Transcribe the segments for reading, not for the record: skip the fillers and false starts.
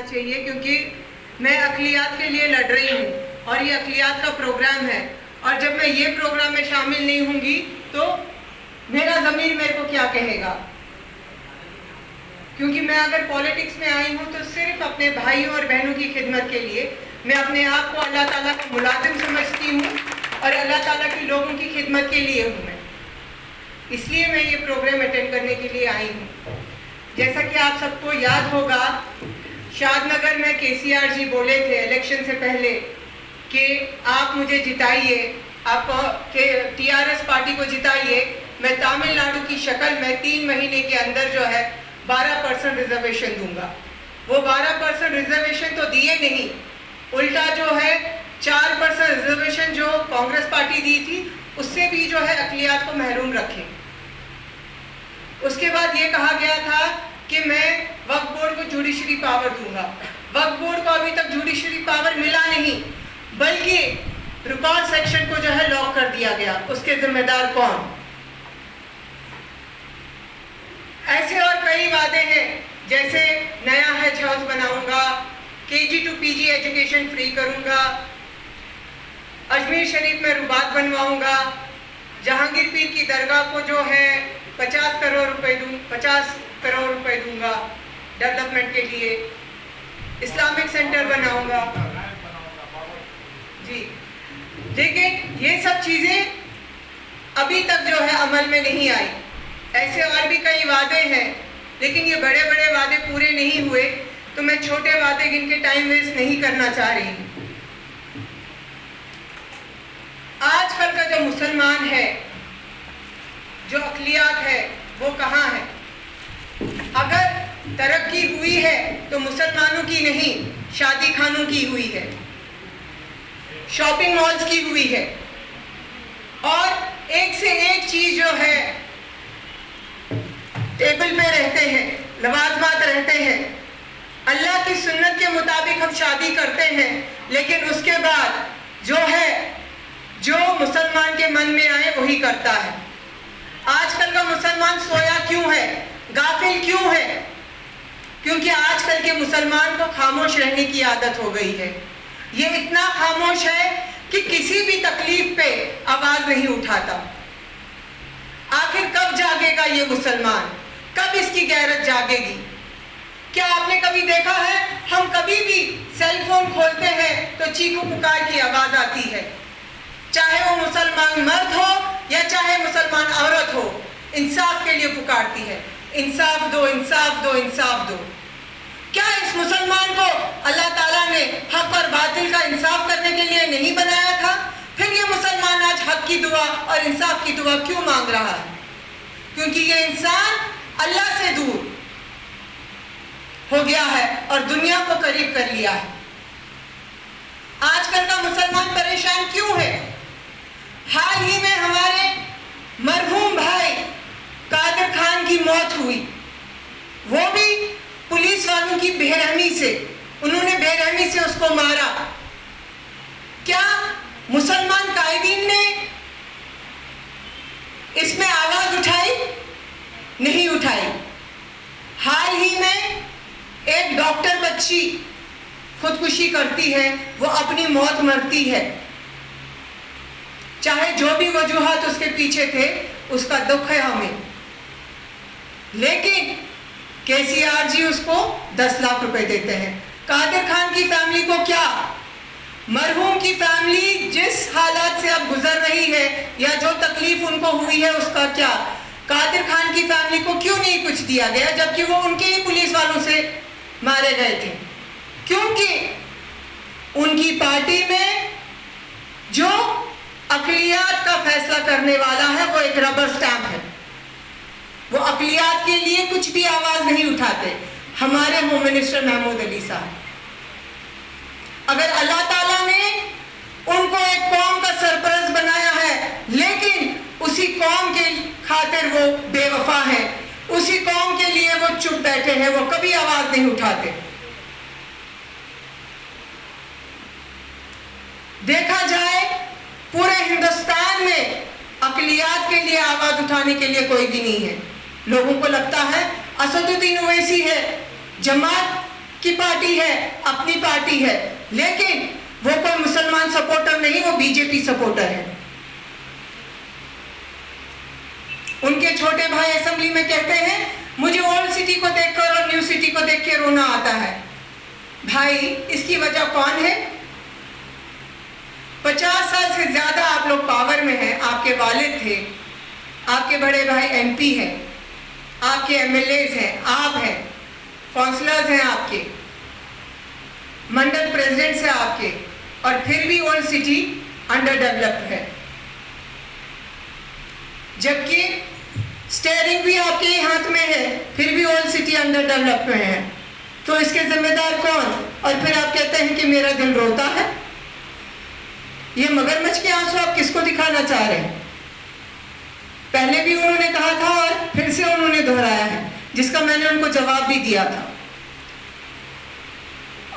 चाहिए, क्योंकि मैं अक़लियत के लिए लड़ रही हूँ और ये अक़लियत का प्रोग्राम है। और जब मैं ये प्रोग्राम में शामिल नहीं होंगी तो मेरा ज़मीर मेरे को क्या कहेगा, क्योंकि मैं अगर पॉलिटिक्स में आई हूँ तो सिर्फ अपने भाइयों और बहनों की खिदमत के लिए। मैं अपने आप को अल्लाह ताला का मुलाजिम समझती हूँ और अल्लाह ताला के लोगों की खिदमत के लिए हूँ मैं, इसलिए मैं ये प्रोग्राम अटेंड करने के लिए आई हूँ। जैसा कि आप सबको याद होगा, शादनगर में केसीआर जी बोले थे इलेक्शन से पहले कि आप मुझे जिताइए, आप टीआरएस पार्टी को जिताइए, मैं तमिलनाडु की शक्ल में 3 महीने के अंदर जो है 12% रिजर्वेशन दूंगा। वो 12% रिजर्वेशन तो दिए नहीं, उल्टा जो है 4% रिजर्वेशन जो कांग्रेस पार्टी दी थी उससे भी जो है अक़लियत को महरूम रखे। उसके बाद ये कहा गया था कि मैं वक्फ बोर्ड को जुडिशरी पावर दूंगा। वक्फ बोर्ड को अभी तक जुडिशरी पावर मिला नहीं, बल्कि रिकॉर्ड सेक्शन को जो है लॉक कर दिया गया। उसके जिम्मेदार कौन? ऐसे और कई वादे हैं, जैसे नया हज हाउस बनाऊंगा, KG to PG education free करूंगा, अजमेर शरीफ में रुबात बनवाऊंगा, जहांगीर पीर की दरगाह को जो है 50 करोड़ रुपए दूंगा डेवलपमेंट के लिए, इस्लामिक सेंटर बनाऊंगा जी। लेकिन ये सब चीज़ें अभी तक जो है अमल में नहीं आई। ऐसे और भी कई वादे हैं, लेकिन ये बड़े बड़े वादे पूरे नहीं हुए, तो मैं छोटे वादे गिन के टाइम वेस्ट नहीं करना चाह रही हूँ। आजकल का जो मुसलमान है, जो अक़लियत है, वो कहाँ है? अगर तरक्की हुई है तो मुसलमानों की नहीं, शादी खानों की हुई है, शॉपिंग मॉल्स की हुई है, और एक से एक चीज जो है टेबल पे रहते हैं, लवाजमात रहते हैं, अल्लाह की सुन्नत के मुताबिक हम शादी करते हैं, लेकिन उसके बाद जो है जो मुसलमान के मन में आए वही करता है। आजकल का मुसलमान सोया क्यों है, गाफिल क्यों है? क्योंकि आजकल के मुसलमान को खामोश रहने की आदत हो गई है। ये इतना खामोश है कि किसी भी तकलीफ पे आवाज नहीं उठाता। आखिर कब जागेगा ये मुसलमान? कब इसकी गैरत जागेगी? क्या आपने कभी देखा है, हम कभी भी सेल फोन खोलते हैं तो चीखू पुकार की आवाज आती है, चाहे वो मुसलमान मर्द हो या चाहे मुसलमान औरत हो, इंसाफ के लिए पुकारती है, इंसाफ दो, इंसाफ दो, इंसाफ दो। क्या इस मुसलमान को अल्लाह ताला ने हक और बातिल का इंसाफ करने के लिए नहीं बनाया था? फिर ये मुसलमान आज हक की दुआ और इंसाफ की दुआ क्यों मांग रहा है? क्योंकि ये इंसान अल्लाह से दूर हो गया है और दुनिया को करीब कर लिया है। आजकल का मुसलमान परेशान क्यों है? हाल ही में हमारे मरहूम भाई कादिर खान की मौत हुई, वो भी पुलिस वालों की बेरहमी से, उन्होंने बेरहमी से उसको मारा। क्या मुसलमान कायदीन ने इसमें आवाज उठाई? नहीं उठाई। हाल ही में एक डॉक्टर बच्ची खुदकुशी करती है, वो अपनी मौत मरती है। चाहे जो भी वजूहात उसके पीछे थे, उसका दुख है हमें, लेकिन केसीआर जी उसको 10 लाख रुपए देते हैं। कादिर खान की फैमिली को क्या? मरहूम की फैमिली जिस हालात से अब गुजर रही है या जो तकलीफ उनको हुई है उसका क्या? कादिर खान की फैमिली को क्यों नहीं कुछ दिया गया, जबकि वो उनके ही पुलिस वालों से मारे गए थे? क्योंकि उनकी पार्टी में जो अक़लियत का फैसला करने वाला है वो एक रबर स्टैंप है। वो अक़लियत के लिए कुछ भी आवाज नहीं उठाते। हमारे होम मिनिस्टर महमूद अली साहब, अगर अल्लाह ताला ने उनको एक कौम का सरपरस्त बनाया है, लेकिन उसी कौम के खातिर वो बेवफा है, उसी कौम के लिए वो चुप बैठे हैं, वो कभी आवाज नहीं उठाते। देखा जाए पूरे हिंदुस्तान में अक़लियत के लिए आवाज उठाने के लिए कोई भी नहीं है। लोगों को लगता है असदुद्दीन ओवैसी है, जमात की पार्टी है, अपनी पार्टी है, लेकिन वो कोई मुसलमान सपोर्टर नहीं, वो बीजेपी सपोर्टर है। उनके छोटे भाई असेंबली में कहते हैं मुझे ओल्ड सिटी को देखकर और न्यू सिटी को देख के रोना आता है। भाई, इसकी वजह कौन है? 50 साल से ज्यादा आप लोग पावर में हैं, आपके वालिद थे, आपके बड़े भाई एमपी हैं, आपके एमएलएज हैं, आप हैं, काउंसलर्स हैं, आपके मंडल प्रेसिडेंट्स हैं आपके, और फिर भी ओल्ड सिटी अंडर डेवलप्ड है, जबकि स्टेयरिंग भी आपके ही हाथ में है, फिर भी ओल्ड सिटी अंडर डेवलप्ड में है। तो इसके जिम्मेदार कौन? और फिर आप कहते हैं कि मेरा दिल रोता है। ये मगरमच्छ के आंसू आप किसको दिखाना चाह रहे हैं? पहले भी उन्होंने कहा था और फिर से उन्होंने दोहराया है, जिसका मैंने उनको जवाब भी दिया था।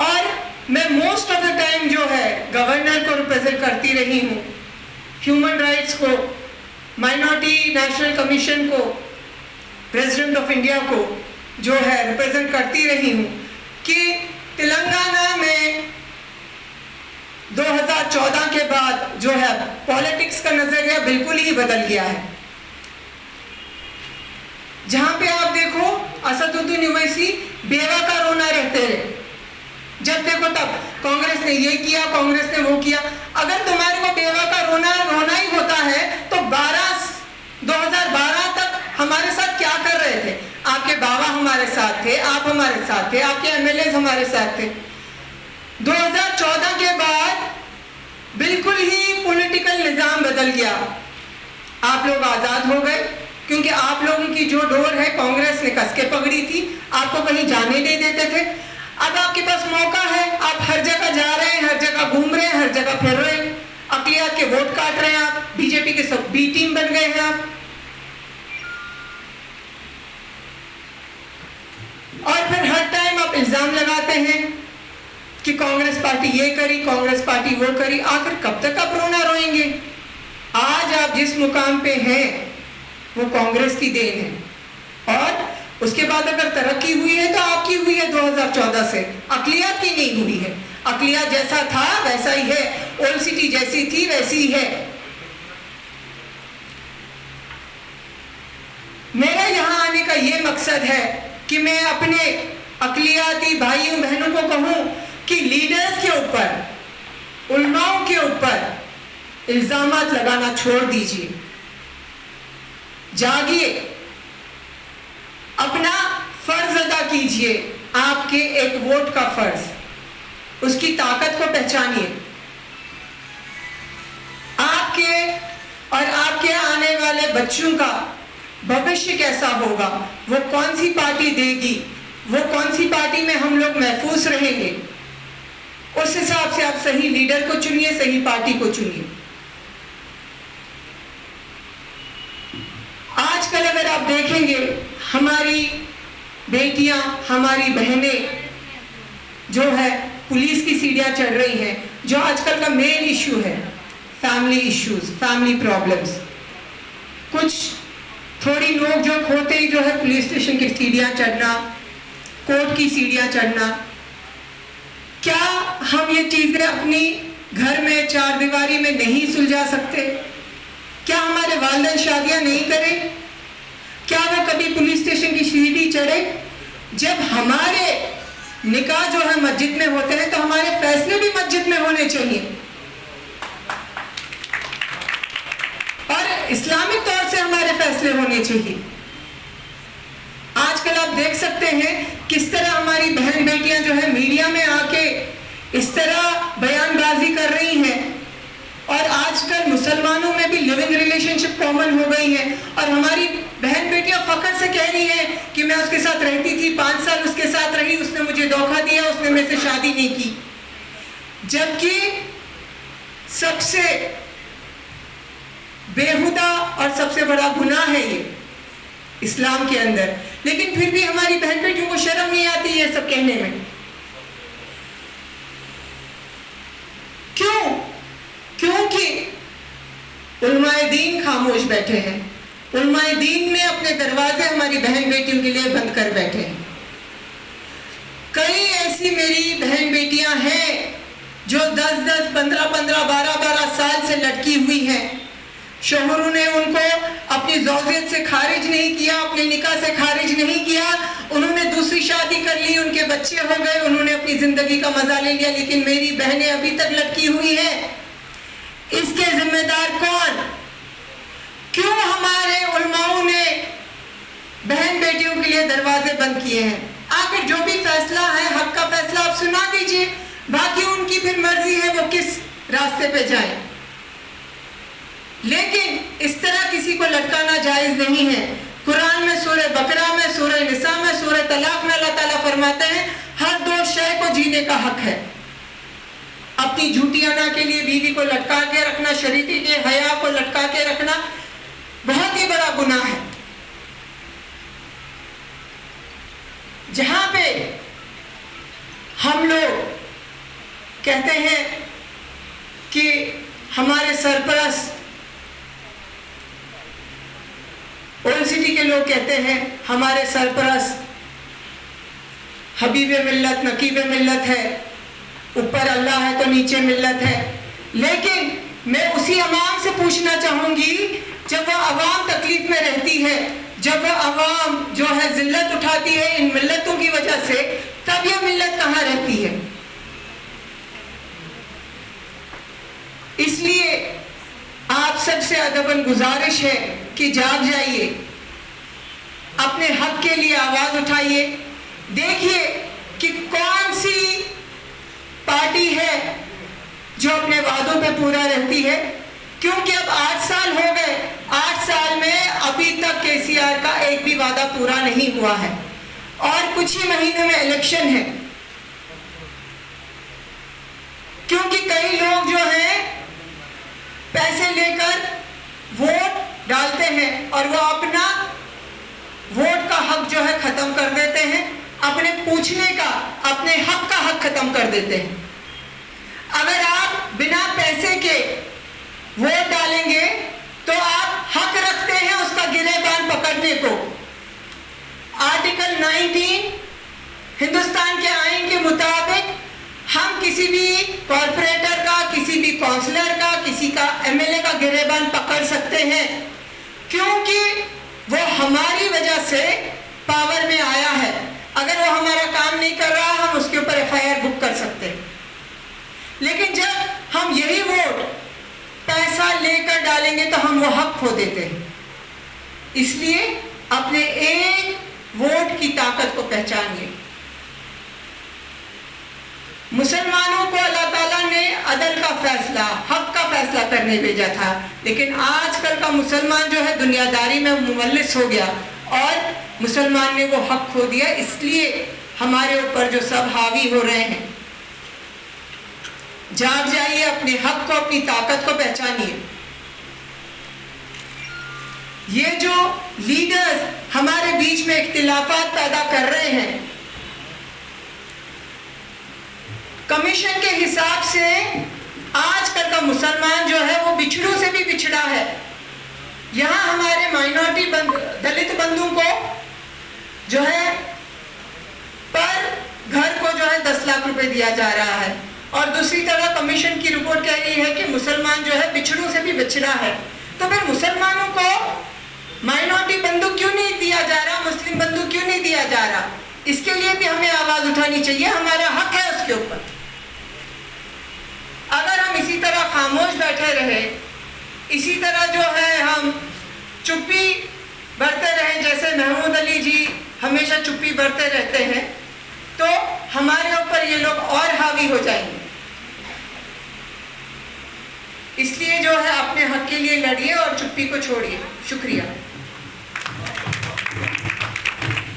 और मैं मोस्ट ऑफ द टाइम जो है गवर्नर को रिप्रेजेंट करती रही हूँ, ह्यूमन राइट्स को, माइनॉरिटी नेशनल कमीशन को, प्रेसिडेंट ऑफ इंडिया को जो है रिप्रेजेंट करती रही हूँ कि तेलंगाना में 2014 के बाद जो है पॉलिटिक्स का नजरिया बिल्कुल ही बदल गया है। जहां पे आप देखो असदुद्दीन ओवैसी बेवा का रोना रहते हैं, जब देखो तब कांग्रेस ने ये किया, कांग्रेस ने वो किया। अगर तुम्हारे को बेवा का रोना ही होता है तो 2012 तक हमारे साथ क्या कर रहे थे? आपके बाबा हमारे साथ थे, आप हमारे साथ थे, आपके एमएलए हमारे साथ थे। 2014 के बाद बिल्कुल ही पॉलिटिकल निजाम बदल गया, आप लोग आजाद हो गए, क्योंकि आप लोगों की जो डोर है कांग्रेस ने कस के पकड़ी थी, आपको कहीं जाने नहीं देते थे। अब आपके पास मौका है, आप हर जगह जा रहे हैं, हर जगह घूम रहे हैं, हर जगह फिर रहे हैं, अकलियत के वोट काट रहे हैं, आप बीजेपी के सब बी टीम बन गए हैं आप। और फिर हर टाइम आप इल्जाम लगाते हैं कि कांग्रेस पार्टी ये करी, कांग्रेस पार्टी वो करी। आखिर कब तक आप रोना रोएंगे? आज आप जिस मुकाम पे हैं वो कांग्रेस की देन है, और उसके बाद अगर तरक्की हुई है तो आपकी हुई है 2014 से, अकलियत की नहीं हुई है। अकलियत जैसा था वैसा ही है, ओल्ड सिटी जैसी थी वैसी ही है। मेरा यहां आने का ये मकसद है कि मैं अपने अकलियाती भाइयों बहनों को कहूं कि लीडर्स के ऊपर, उलमाओं के ऊपर इल्जामात लगाना छोड़ दीजिए, जागिए, अपना फर्ज अदा कीजिए, आपके एक वोट का फर्ज, उसकी ताकत को पहचानिए। आपके और आपके आने वाले बच्चों का भविष्य कैसा होगा, वो कौन सी पार्टी देगी, वो कौन सी पार्टी में हम लोग महफूज रहेंगे, उस हिसाब से आप सही लीडर को चुनिए, सही पार्टी को चुनिए। आजकल अगर आप देखेंगे हमारी बेटियां, हमारी बहनें जो है पुलिस की सीढ़ियां चढ़ रही हैं, जो आजकल का मेन इश्यू है फैमिली इश्यूज, फैमिली प्रॉब्लम्स। कुछ थोड़ी लोग जो होते ही जो है पुलिस स्टेशन की सीढ़ियां चढ़ना, कोर्ट की सीढ़ियां चढ़ना। क्या हम ये चीजें अपनी घर में चार दीवारी में नहीं सुलझा सकते? क्या हमारे वालिदैन शादियां नहीं करें? क्या वो कभी पुलिस स्टेशन की सीढ़ी चढ़े? जब हमारे निकाह जो है मस्जिद में होते हैं तो हमारे फैसले भी मस्जिद में होने चाहिए, और इस्लामिक तौर से हमारे फैसले होने चाहिए। आजकल आप देख सकते हैं किस तरह हमारी बहन बेटियां जो है मीडिया में आके इस तरह बयानबाजी कर रही हैं, और आजकल मुसलमानों में भी लिविंग रिलेशनशिप कॉमन हो गई है, और हमारी बहन बेटियां फख्र से कह रही हैं कि मैं उसके साथ रहती थी, 5 साल उसके साथ रही, उसने मुझे धोखा दिया, उसने मेरे से शादी नहीं की। जबकि सबसे बेहुदा और सबसे बड़ा गुनाह है ये इस्लाम के अंदर, लेकिन फिर भी हमारी बहन बेटियों को शर्म नहीं आती ये सब कहने में। क्यों? क्योंकि उलमाए दीन खामोश बैठे हैं, उलमाए दीन ने अपने दरवाजे हमारी बहन बेटियों के लिए बंद कर बैठे हैं। कई ऐसी मेरी बहन बेटियां हैं जो 10-10, 15-15, 12-12 साल से लटकी हुई हैं। शोहरों ने उनको अपनी ज़ौजियत से खारिज नहीं किया, अपने निकाह से खारिज नहीं किया, उन्होंने दूसरी शादी कर ली, उनके बच्चे हो गए, उन्होंने अपनी ज़िंदगी का मज़ा ले लिया, लेकिन मेरी बहनें अभी तक लटकी हुई हैं। इसके जिम्मेदार कौन? क्यों हमारे उलमाओं ने बहन बेटियों के लिए दरवाजे बंद किए हैं? आखिर जो भी फैसला है, हक का फैसला आप सुना दीजिए, बाकी उनकी फिर मर्जी है वो किस रास्ते पे जाए। लेकिन इस तरह किसी को लटकाना जायज नहीं है। कुरान में सूरह बकरा में, सूरह निसा में, सूरह तलाक में अल्लाह ताला फरमाते हैं हर दो शय को जीने का हक है। अपनी झूठी अना के लिए बीवी को लटका के रखना, शरीके के हया को लटका के रखना बहुत ही बड़ा गुनाह है। जहां पे हम लोग कहते हैं कि हमारे सरपरस्त ओल्ड सिटी के लोग कहते हैं हमारे सरपरस्त हबीब मिल्लत, नकीब मिल्लत है, ऊपर अल्लाह है तो नीचे मिल्लत है। लेकिन मैं उसी अवाम से पूछना चाहूंगी, जब वह अवाम तकलीफ में रहती है, जब वह अवाम जो है जिल्लत उठाती है इन मिल्लतों की वजह से, तब यह मिल्लत कहाँ रहती है? इसलिए आप सबसे अदबन गुजारिश है कि जाग जाइए, अपने हक के लिए आवाज उठाइए। देखिए कि कौन सी पार्टी है जो अपने वादों पे पूरा रहती है, क्योंकि अब 8 साल हो गए, 8 साल में अभी तक केसीआर का एक भी वादा पूरा नहीं हुआ है और कुछ ही महीनों में इलेक्शन है। क्योंकि कई लोग जो हैं पैसे लेकर वोट डालते हैं और वो अपना वोट का हक जो है खत्म कर देते हैं, अपने पूछने का, अपने हक का हक खत्म कर देते हैं। अगर आप बिना पैसे के वोट डालेंगे तो आप हक रखते हैं उसका गिरेबान पकड़ने को। आर्टिकल 19 हिंदुस्तान के आईन के मुताबिक हम किसी भी कॉर्पोरेटर का, किसी भी काउंसलर का, किसी का एमएलए का गिरेबान पकड़ सकते हैं, क्योंकि वो हमारी वजह से पावर में आया है। अगर वो हमारा काम नहीं कर रहा, हम उसके ऊपर एफआईआर बुक कर सकते हैं। लेकिन जब हम यही वोट पैसा लेकर डालेंगे तो हम वो हक खो देते हैं। इसलिए अपने एक वोट की ताकत को पहचानिए। मुसलमानों को अल्लाह ताला ने अदल का फैसला, हक का फैसला करने भेजा था, लेकिन आजकल का मुसलमान जो है दुनियादारी में मुमल्लिस हो गया और मुसलमान ने वो हक खो दिया। इसलिए हमारे ऊपर जो सब हावी हो रहे हैं, जाग जाइए, अपने हक को, अपनी ताकत को पहचानिए। ये जो लीडर्स हमारे बीच में इख्तिलाफात पैदा कर रहे हैं, कमीशन के हिसाब से आजकल का मुसलमान जो है वो बिछड़ों से भी बिछड़ा है। यहाँ हमारे माइनॉरिटी दलित बंधुओं को जो है पर घर को जो है 10 लाख रुपए दिया जा रहा है, और दूसरी तरफ कमीशन की रिपोर्ट कह रही है कि मुसलमान जो है बिछड़ों से भी बिछड़ा है। तो फिर मुसलमानों को माइनॉरिटी बंधु क्यों नहीं दिया जा रहा, मुस्लिम बंधु क्यों नहीं दिया जा रहा? इसके लिए भी हमें आवाज उठानी चाहिए, हमारा हक है उसके ऊपर। अगर हम इसी तरह खामोश बैठे रहे, इसी तरह जो है हम चुप्पी बरते रहे, जैसे महमूद अली जी हमेशा चुप्पी बरते रहते हैं, तो हमारे ऊपर ये लोग और हावी हो जाएंगे। इसलिए जो है अपने हक के लिए लड़िए और चुप्पी को छोड़िए। शुक्रिया।